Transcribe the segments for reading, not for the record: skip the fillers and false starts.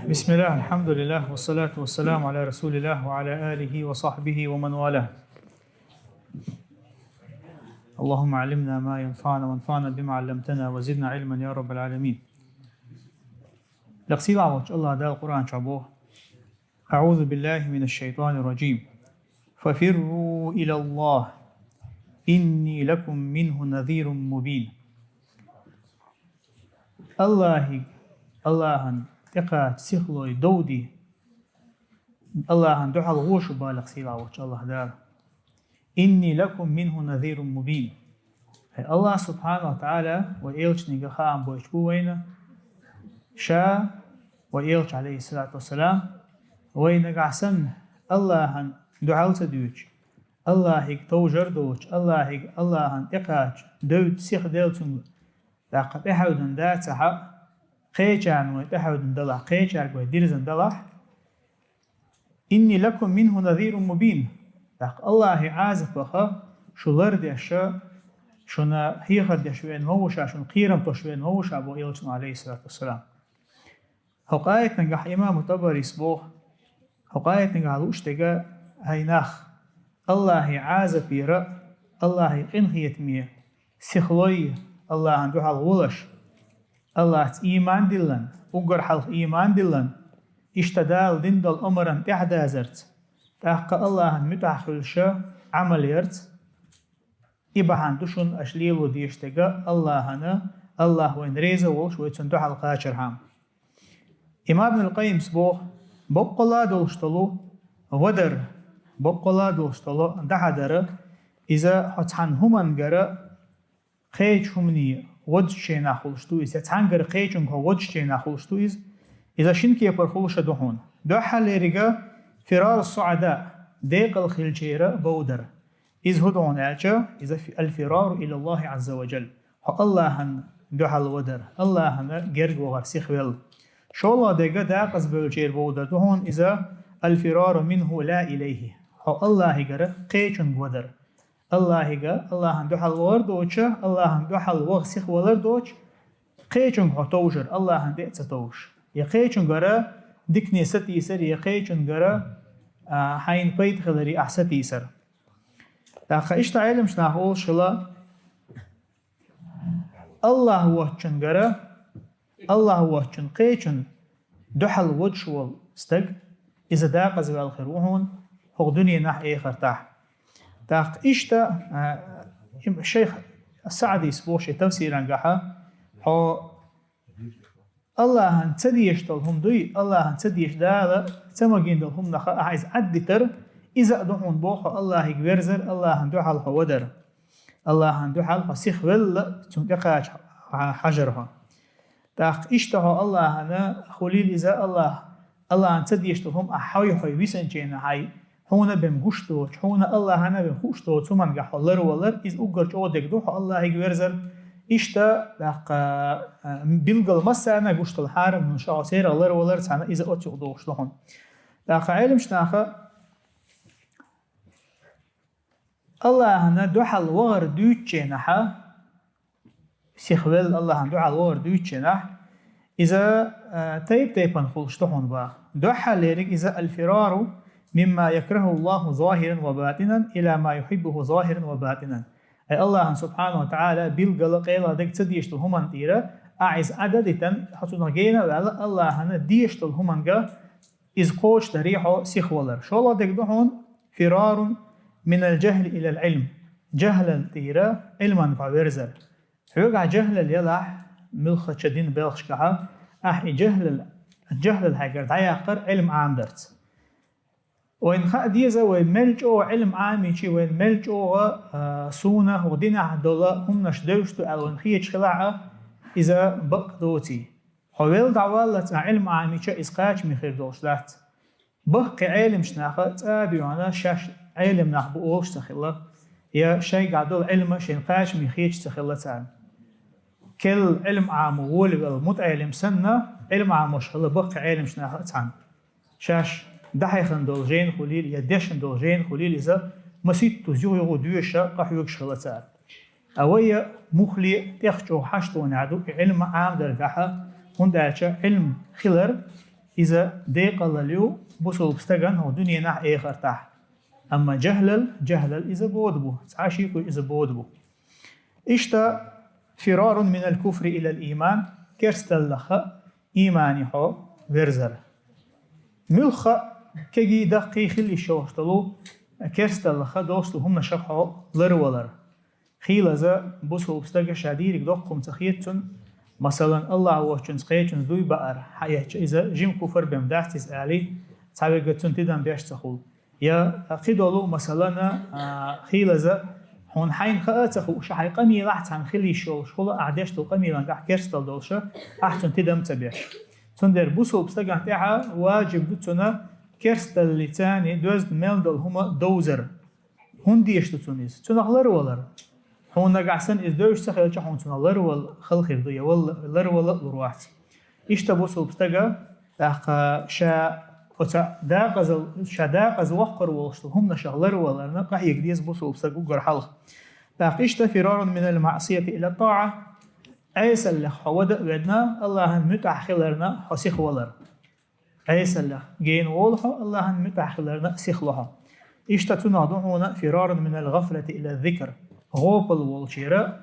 بسم الله، الحمد لله، والصلاة والسلام على رسول الله وعلى آله وصحبه ومن والاه. اللهم علمنا ما ينفعنا وانفعنا بما علمتنا وزدنا علما يا رب العالمين. لقصيد عوض الله دا القرآن شعبوه. أعوذ بالله من الشيطان الرجيم. ففروا إلى الله إني لكم منه نذير مبين. الله إقات سخلوي دودي الله دعا الغوش بالغ سيلا وش الله دار إني لكم منه نذير مبين. الله سبحانه وتعالى وإيلش نيجا عم بويشبوينا شا وإيلش عليه الصلاة والسلام وين قعسن الله دعا تدوج الله هيك توجر دوج الله إقات دود سيخ دلتون لقد أحد ذات حق قيجان ويتحود دلح قيجار ويديرزن دلح إني لكم منه نذير مبين. الله عازف بخا شلر ديشا شنا هيخر ديشوين موشا شن قيرم توشوين موشا أبو إيلشن عليه الصلاة والسلام. حقائق نجح إمام طبري سبوه حقائق نجح لوش تجا هيناخ الله عازف يرى الله إنهيت مية سخلوي الله عنده الغلش الله إيمان دلن أجر حلق إيمان دلن اشتدال دندل أمرا تحدازرت تحق الله متحخل شا عمل يرت إبحان دشن أشليل وديشتغا الله وين ريزا وش ويتسندح القاشر هام. إمام ابن القيم سبوه بقلا دولشتلو ودر بقلا دولشتلو دحدر إذا حتحن همن غرا قيج همني ودشينا خلشتويز يتعنقر قيجن هو ودشينا خلشتويز إذا شنكي برخلش دهون دوحة ليرجع فرار الصعداء ديق الخلجيرة بودر إذ هدون أجا إذا في الفرار إلى الله عز وجل الله هن دوحة الودر الله هن جرج وغرسيخ ويل شو الله ديقا داقز بولجير بودر دهون إذا الفرار منه لا إليه الله جرى قيجن ودر الله عنده الورد وجه الله عنده الوغسخ ولد وجه قيچون هتوجر الله عنده تتوش يا قيچون غرا دكني ستيسر يا قيچون غرا حين بيت خلري احستيسر داخ ايش تعلم شناهول شلا الله وجهن غرا الله وجهن قيچون دحل وجه استق اذا داقز بالخروهون هو دنيا نح اخر تحت تاق إشتا الشيخ السعدي سبوش تفسيرا قحا هو الله هن تديش دلهم دوي الله هن تديش دالا تمجين دلهم نخا عايز عدتر إذا أدوحون بوحو الله يقبرزر الله هن دوحال حودر الله هن دوحال حسيخ ولا تنقاش حجرها تاق إشتا هو الله هن خليل إذا الله هن تديش دلهم أحاوي حوي بيسنجين هاي هونا بمغشتو هونا الله هنا بمغشتو ثمن جحولر ولر إذ أجر جودك دوح الله يجورزر إشتا لق بيلقل مسأنا غشت الحرم من شاعر الله ولر سنة إذا أتي دوش لهون لق علم شناخه الله هنا دوح الوغر دوتشنها سيخوال الله هنا دوح الوغر دوتشنه إذا تيبن خلشتهون با دوح ليرك إذا الفرار مما يكره الله ظاهرا وباطنا إلى ما يحبه ظاهرا وباطنا. أي الله سبحانه وتعالى بالقلق إلى دك تديشتل همان تيرا أعز عددتا حسنا جينا وعلى الله هنا ديشتل همان جا إذ قوش تريحه سيخولر. شو الله دك دهون فرار من الجهل إلى العلم. جهلا تيرا علما فبرزر. حيوقع جهل اليلح ملخ شدين بلخشكها أحي الجهل الهاجر دايقر علم عامدرت. وين خاديزا وين ملجو علم عامي شي وين ملجو سونا ودينا دولا هم نشدوشتو الون خيج خلاعه اذا بقدوتي حويل دعوالت علم عامي شي اسقاش مخير دوشلات بق علم شناخه تابي انا شاش علم نحبوش تخلا يا شي قعدوا علم شي نقاش مخيج تخلتان كل علم عام ولي متعلم سنه علم عام مش هلا بق علم شناخه تان شاش دحيخن دولجين خليل يدشن دولجين خليل إذا مسيت تزيو يغدوشة قحيوك شغلتات أويا مخلي تخشو حشتو نعدو علم عام درجحة هندالشا علم خلر إذا ديق الله ليو بوصل بستغن هو دنيا نح آخر تح أما جهل إذا بودبو تعاشيكو إذا بودبو إشتا فرار من الكفر إلى الإيمان كرستلخ إيماني حو ورزر ملخ كجي دقي خلي شوشتلو كرستلخ دوستو هم شخو لرولر خيلزا بوصل بستغ شديرك دقم تخيتن مثلا الله وشن سقيتن دوي بقر حياة إذا جيم كفر بمدحتس علي تعبقتن تدم بيش تخول يا قيدولو مثلا خيلزا هون حين خاتخو شحي قمي راح عن خلي شغل أعداش قمي لان كرستل دولشة أحسن تدم تبيش تندر بوصل بستغ تاعها واجب تنا كرستل اللي تاني دوز ميلدل هما دوزر هون ديش تونيز تنخلر ولا هون نقعسن إذ دوش سخيل هون تنخلر ولا خلخير ضيا ولا لر ولا لروحت إيش تبوصل بستغ شا وتا داقز وقر وشتل هم نشغلر ولا نقح يقديس بوصل بستغ وقر حلق إيش فرار من المعصية إلى الطاعة عيسى اللي حود بدنا الله متع خلرنا حسيخ ولر عيسى اللي جين والها الله متع خلرنا سيخلها إيش تنادعون فرار من الغفلة إلى الذكر غوبل والشراء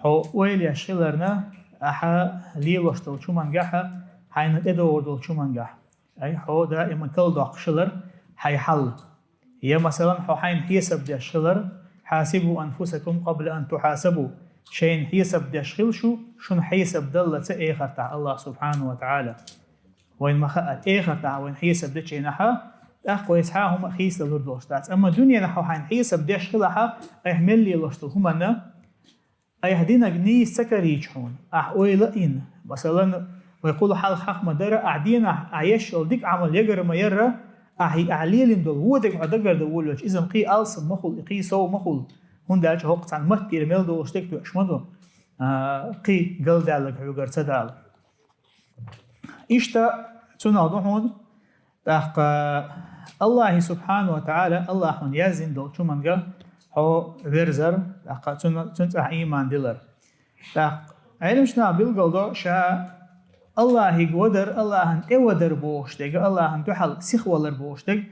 هو ويلي شغلرنا أحا ليل وشتل شو منجحة حين تدور شو منجح أي هو دائما كل دق شلر حيحل هي مثلا هو حين حسب ده شلر حاسبوا أنفسكم قبل أن تحاسبوا شين حسب ده شون حسب دلة آخر تاع الله سبحانه وتعالى وين ما خأت آخر تاع وين حسب ده شينها أخوة يسحاهم خيس للدوشتات أما الدنيا نحو حين حسب ده شلها أحمل لي لوشتل هم أي هدينا جني سكريج هون أحوي لئين مثلا ويقولوا حال حق مدرة أعدينا عيش وديك عمل يجر ما يرى أعليل دول ودك عدقر دولش إذا قي ألس مخل قي سو مخل هون دالش هوقت عن مت يرمل دول اشتكتوا أشمدو قي قل دالك عجر تدال إشتا تنادو هون تاق الله سبحانه وتعالى الله هون يزن دول شو منجا هو ورزر تاق تنتع إيمان دلر تاق علمشنا بالقلدو شا الله يقدر الله يقدر بوشتك الله تحل سخولر بوشتك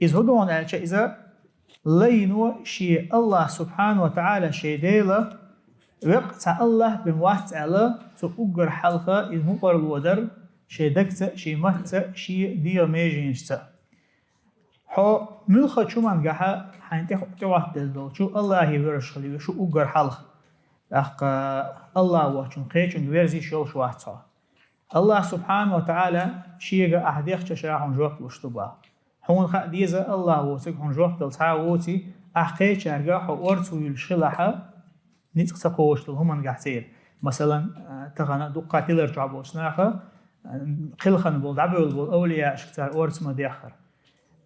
إذ هدون على إذا لينو شيء الله سبحانه وتعالى شيء ديله وقت الله بموات على تأجر حلقة إذ مقر الودر شيء دكت شيء مت شيء دير ميجينشتا حو ملخ شو من جحا حين توات دلدل شو الله يورش خليه شو أجر حلقة الله واشون قيشون يورزي شو واحد الله سبحانه وتعالى شيء أحديخ تشرحون جوك وشتبه هون خديزة الله وتك هون جوك تلتعوتي أحكي شرجح وأرتو يلشلحة نتقصقوش هم نقعتير مثلا تغنى دقاتيلر تعبوسناخه خلخن بول دعبول بول أولياء شكتار أرت ما ديخر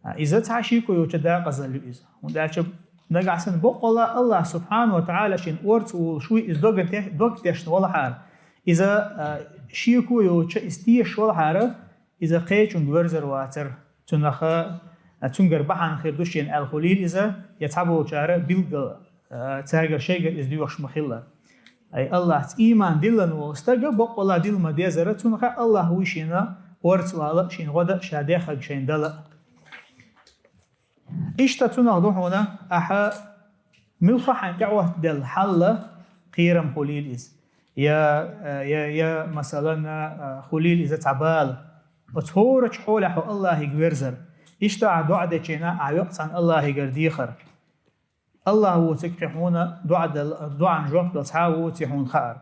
إذا تعشيكو يوتدا قزل إذا وندالش نقعسن بقول الله سبحانه وتعالى شين أرتو شوي إزدوج تشن ولا حار إذا شيكو يوتش استيش ولا حار إذا قيتون ورزر واتر تنخا تنقر بحان خير دوشين الخليل إذا يتعبوا شعر بيلقى تاجر شيء إزديوش مخيلة أي الله إيمان دلنا واستجا بق الله دل ما ديزرة تنخا الله ويشينا ورتلا شين غدا شادخ شين دلا إيش تتناضو هنا أح ملخ عن دعوة دل حل قيرم خليل إز يا مثلا خليل إذا تعبال وتهورش حوله الله يجورزر إيش تعدو عدة شينا عيقت عن الله يجرديخر الله هو تكتحونا دعاء عن جواب لتحاو تحون خار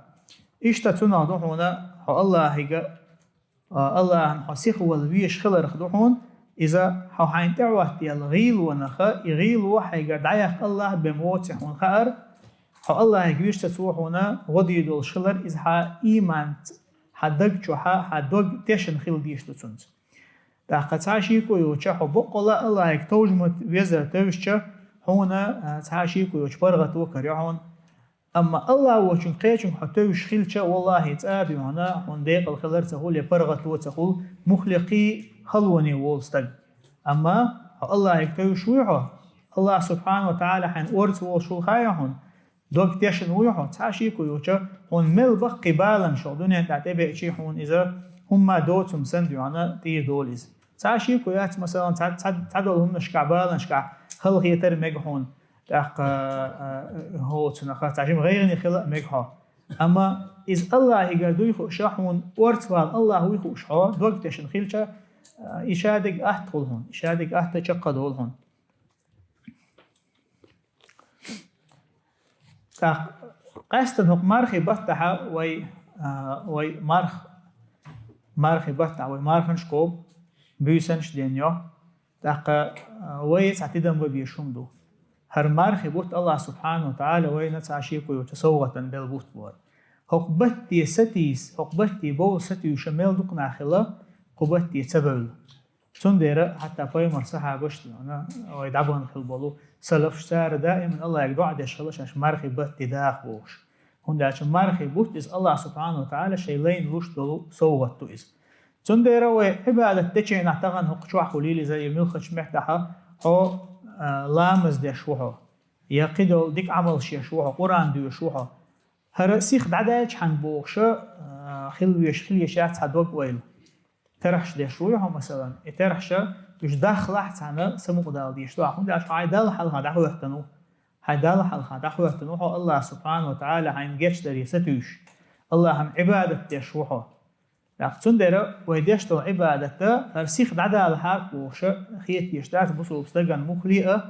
إيش تتناضو هنا الله يجا الله عن حسيخ والبيش خلر خدوحون إذا حين تعوه يلغيل ونخا يغيل وحي قدعيك الله بموت يحون خار الله يجويش تتوحونا غدي دول شلر إذا إيمان حدق شوحا حدق تشن خيل ديش تسنت تاقتاشيكو يوچحو بقولا الله يكتوجمت ويزر توشچا هنا تعاشيكو يوچ برغت وكريعون أما الله وچن قيچن حتوش خيلچا والله تابي معنا هون ديق الخلر تقول يبرغت وتقول مخلقي خلوني وولستق أما الله يكتوش ويحو الله سبحانه وتعالى حين أورت وشو خايهون دوك تيشن ويحون تعشيكو يوشا هون ملبخ قبالا شو دنيا تعتبر شي هون إذا هم دوتهم سندو أنا تي دوليز تعشيكو يات مثلا تعدل هم نشكع بالا نشكع خلق يتر مجهون تاق هو تنخا تعجم غيرني خلق مجها أما إذ الله يقدر يخشى هون ورثوال الله يخشى دوك تيشن خيلشة إشادك أحتقولهن إشادك أحتشقدولهن قاستن هق مارخي بطحة وي مارخي بطحة وي مارخنش كوب بيسنش دينيو تاق وي تعتدم وبيشوم دو هر مارخي بوت الله سبحانه وتعالى وي نتعشيكو يتسوغة بالبوت بور هق بطي ستيس هق بطي بو ستي يشمل دوق ناخلا قبطي تبل تندير حتى باي مرسحة قشت أنا ويدعبون خلبلو سلف شتار دائما الله يقدع دش خلاص عش مارخي بوت داخ بوش هون داش مارخي بوت إز الله سبحانه وتعالى شيلين وش دلو صوت تو إز تندير وعبادة تجين اعتقن هق شو حوليلي زي ملخش محتها هو لامز دش وحه يقيدول ديك عمل شيء شوحه قرآن ديو شوحه هر سيخ دعداش حن بوش خلويش حدوق ويل ترحش ديش ويحه مثلا ترحش يش داخل أحسن سمو دال ديش تو أخون داش عيدال حلها دعوة تنو عيدال حلها دعوة تنو الله سبحانه وتعالى عين جيش دري ستوش الله هم عبادة تشوحه لكن ترى ويديش تو عبادته فرسيخ دعدا الحرب وش خيت يشتات بصو بستجن مخليئة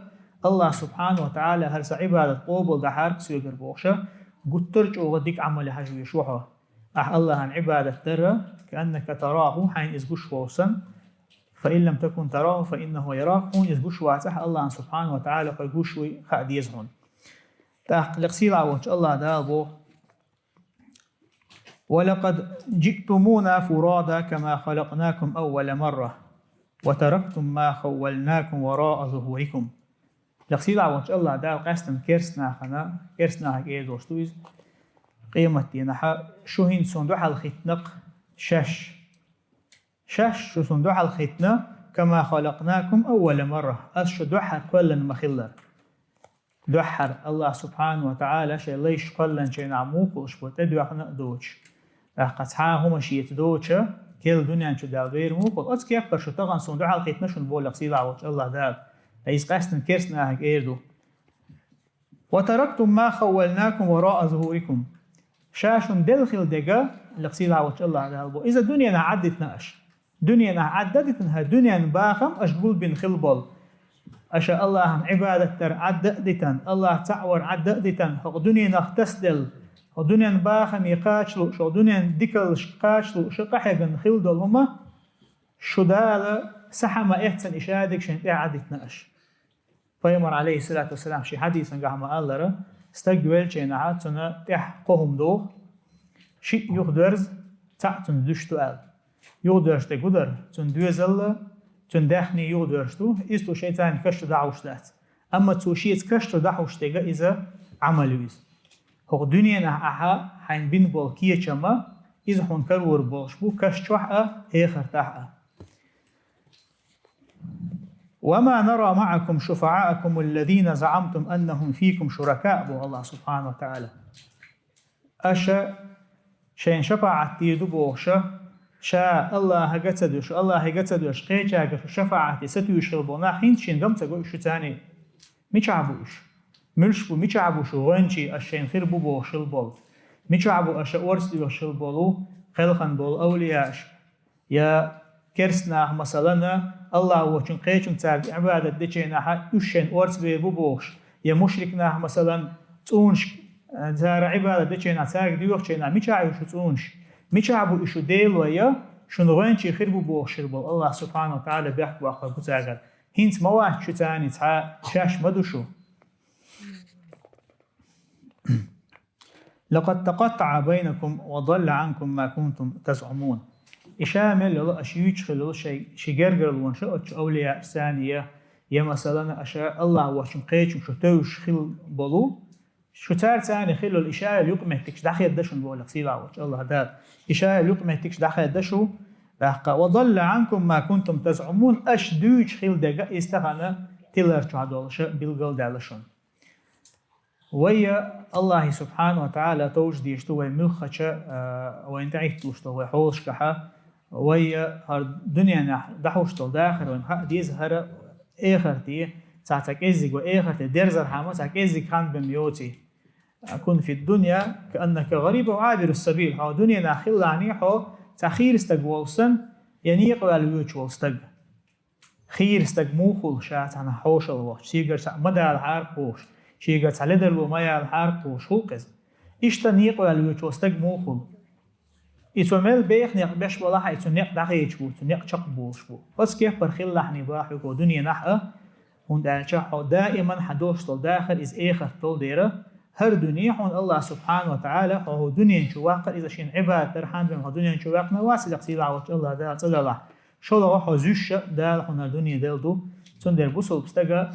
الله سبحانه وتعالى هرس عبادة قوبل دحرب سيجر بوشة قترج وغديك عمل حاجة يشوحه الله عن عبادة ترى كأنك تراه حين إزبوش ووسن فإن لم تكن تراه فإنه يراك هون إزبوش واتح الله سبحانه وتعالى فيقوشوي خاديزهن تحقق سيلا وش الله دالبو ولقد جئتمونا فرادا كما خلقناكم أول مرة وتركتم ما خولناكم وراء ظهوركم لقسيلا وش الله دال قاستن كيرسنا خنا كيرسنا هكي دوستويز قيمتي نحا شو هين صندوق الختنق شش شو صندوق الختنة كما خلقناكم أول مرة أشو دوحر كلا مخلر دوحر الله سبحانه وتعالى شيء ليش قلن شيء نعموك وشبوت دوحنا دوش قطعا هما شيء تدوشة كل دنيا شو دال غير موك وأتس كيف برشو تغن صندوق الختنة شو نقول لقسيلا وش الله دال ليس قاستن كيرسنا هك إيردو وتركتم ما خولناكم وراء ظهوركم شاشون دلخل دقا لقسيلا وش الله دالبو إذا دنيا عدت ناش دنيا عدتها دنيا باخم أشقول بن خلبل أشاء الله عبادة تر عدتن الله تعور عدتن حق دنيا نختسدل ودنيا باخم يقاشلو شو دنيا ديكل قاشلو شقحقن خلدل هما شدال سحما احسن إشادك شن عدت ناش فيمر عليه الصلاة والسلام شي حديثا قام قال له استقبل شي نعاتنا تحقهم دو شي يخدرز تعتن دشتو قال يودرشته قدر تون دوزل تون دخني يودرشتو إستو شيطان كشت دعوشتات أما توشيت كشت دعوشتة إذا عملويز هو دنيا نحها حين بين بالكية شما إذا هون كرور بالش بو كشت وحقة هي خرتاحة وما نرى معكم شفعاءكم الذين زعمتم أنهم فيكم شركاء بو الله سبحانه وتعالى أشا شين شفاعة تيدو بوشة شاء الله هجتدوش الله هجتدوش قيتش هجت شفاعة ستوش البنا حين شين قمت أقول شو تاني ميشعبوش ملشبو ميشعبوش وانشي الشين خير بو شلبول ميشعبو أش أورسلو شلبولو خلقن بول أولياش يا كرسنا مثلا الله وشن قيتشن تارد عبادة دجينا ح يشين أورسلو بوش يا مشركنا مثلا تونش تار عبادة دجينا تارد ديوخشينا ميشعبوش تونش ميشعبو إشو ديل ويا شنوغانشي خربو بوخشربو الله سبحانه وتعالى بيحكوا أخوة بتاعر هنت مواحد شو تاني شاش مدوشو لقد تقطع بينكم وضل عنكم ما كنتم تزعمون إشامل لله أشيوش خلال شي جرجر الونشأت أولياء ثانية يا مثلا أشياء الله وشن قيتشم شو توش خل بلو شو تار ثاني خلو الإشارة يقمتكش داخل الدشون بقولك سيلا وش الله دار إشارة يقمتكش داخل الدشو بحقا وضل عنكم ما كنتم تزعمون أش دوش خل دقا استغنى تلر تعدولش بالقل دالشون ويا الله سبحانه وتعالى توج ديشتو وي ملخشة وين تعيشتو وي حوش كحا ويا الدنيا دحوشتو داخل وين حق ديزهر إخرتي ساعتك إزيق وإخرتي درزر حاما ساعتك إزيق كان بميوتي أكون في الدنيا كأنك غريب وعابر السبيل هاو دنيا ناخل عنيحو تأخير استقوالسن ينيق والويوش والستق خير استقموخل شاعت عن حوش الوقت شيقر مدى الحار قوش شيقر تعلدر ومايا الحار قوش هوكز إشتا نيق والويوش واستقموخل إتومل بيخ نيق بيش بلاحا إتو نيق داخيش بو إتو نيق شق بوش بو بس كيف برخيل لحني باحوكو دنيا نحقه هون دالشاحو دائما حدوش طول داخل إز إيخر طول ديره هر دنيا هون الله سبحانه وتعالى هو دنيا شواق إذا شين عباد ترحم بهم دنيا شواق نواسل قصير عوض الله ده صلى الله شو لو هو زوج دال هون الدنيا دلدو تندر بوصل بستجا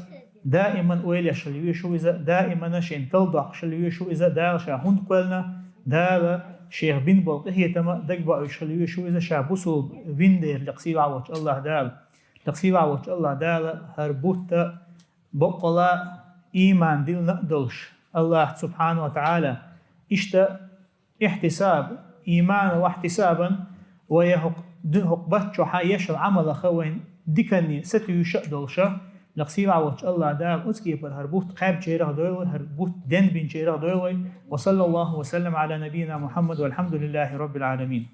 دائما ويل شلوي شو إذا دائما شين تلضع شلوي شو إذا دال شاهون قلنا دال شيخ بن بلقي هي تما دقبا شلوي شو إذا شابوصل بندر قصير عوض الله دال قصير عوض الله دال هربوت بقلا إيمان دل نقدلش الله سبحانه وتعالى اشتا احتساب إيمان واحتسابا ويهق باتشو حايش العمل خوين ديكني ستو يشأدلشا لقصير عوض الله دال أسكي هربوت قاب جيره دويلوي هربوت دن بين جيره دويلوي وصلى الله وسلم على نبينا محمد والحمد لله رب العالمين.